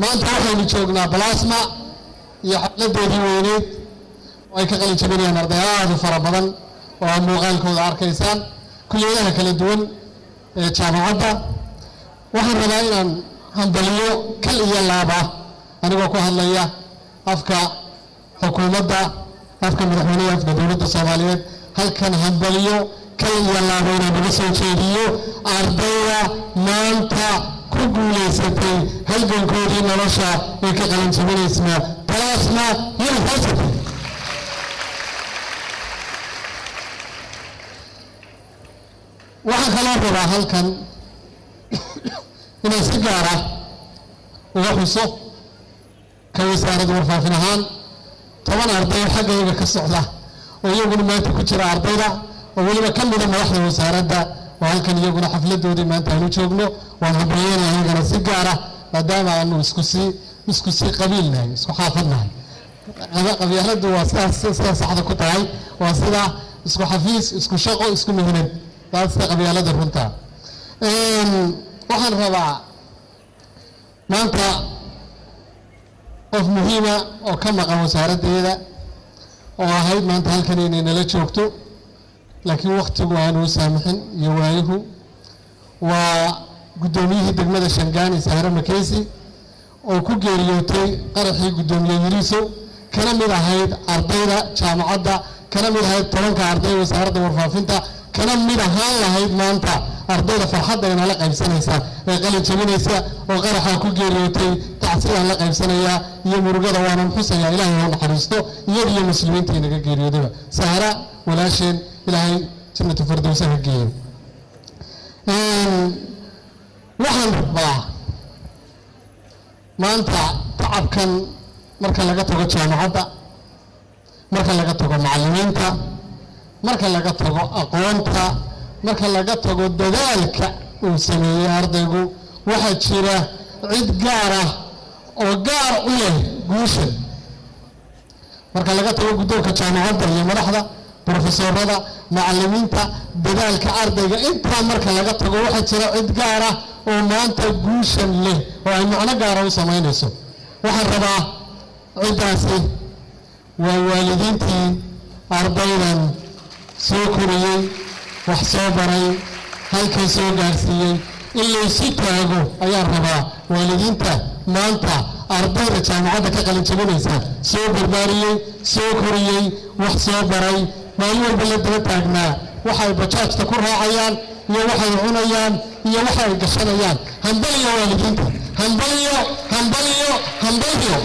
maanta waxaynu joognaa balaasma iyo xafladeedii weyneed oo ay ka qalin jabinayaan arday aad u fara badan oo muuqaalkooda arkaysaan kulliyadaha kala duwan ee jaamacadda. waxaan rabaa inaan hambaliyo kal iyo laaba anigoo ku hadlaya afka xukuumadda, afka madaxweynaha, afka dowladda Soomaaliyeed, halkan hambaliyo kal iyo laaba inaan uga soo jeediyo ardayda maanta ku guuleysatay halgankoodii nolosha ee ka qalin jabinaysna balaasma university. waxaan kaloo rabaa halkan inaan si gaar ah uga xuso ka wasaaradda warfaafin ahaan 10 arday xaggayga ka socda oo iyaguna maanta ku jira ardayda oo weliba ka mid ah madaxda wasaaradda oo halkan iyaguna xafladoodii maanta aanu joogno. waan hambalyeynaa iyagana si gaar ah maadaama aanu isku sii qabiilnahay, isku xaafadnahay. qabyaaladdu waa sida saxda ku tahay, waa sida isku xafiis, isku shaqo, isku mihnad. taas qabyaalada runta. waxaan rabaa maanta qof muhiima oo ka maqan wasaaraddeeda oo ahayd maanta halkan inay nala joogto, laakiin waqtigu aanu saamixin iyo waayuhu. waa guddoomiyihii degmada Shangaani Sahra Makeysi oo ku geeriyootay qaraxii guddoomiye Yiriso, kana mid ahayd ardayda jaamacadda, kana mid ahayd 10 arday wasaaradda warfaafinta, kana mid ahaan lahayd maanta ardayda farxadda inala qaybsanaysa ee qalin jabinaysa oo qaraxa ku geeriyootay. tacsiiraan la qaybsanaya iyo murugada waanan xusayaa. ilaahay ha naxariisto iyada iyo muslimiinta inaga geeriyoodaba. Sahra walaasheen ilaahay jannatu firdawsa ha geeyo. waxaan rabaa maanta tacabkan marka laga tago jaamacadda, marka laga tago macallimiinta, marka laga tago aqoonta, marka laga tago dadaalka uu sameeyay ardaygu, waxaa jira cid gaar ah oo gaar u leh guushan. marka laga tago guddoonka jaamacadda iyo madaxda, professorada, macallimiinta, dadaalka ardayga, intaa marka laga tago waxaa jira cid gaar ah oo maanta guushan leh oo ay macno gaar ah u samaynayso. waxaan rabaa ciddaasi waa waalidiintii ardaydan soo koriyey, wax soo baray, halkan soo gaarsiiyey. in laysu taago ayaan rabaa waalidiinta maanta ardayda jaamacadda ka qalin jabinaysa soo barbaariyey, soo koriyey, wax soo baray, maalin walba la daba taagnaa waxay bajaajta ku raacayaan iyo waxay cunayaan iyo waxay gashanayaan. hambaliyo waalidiinta, hambaliyo, hambaliyo, hambaliyo.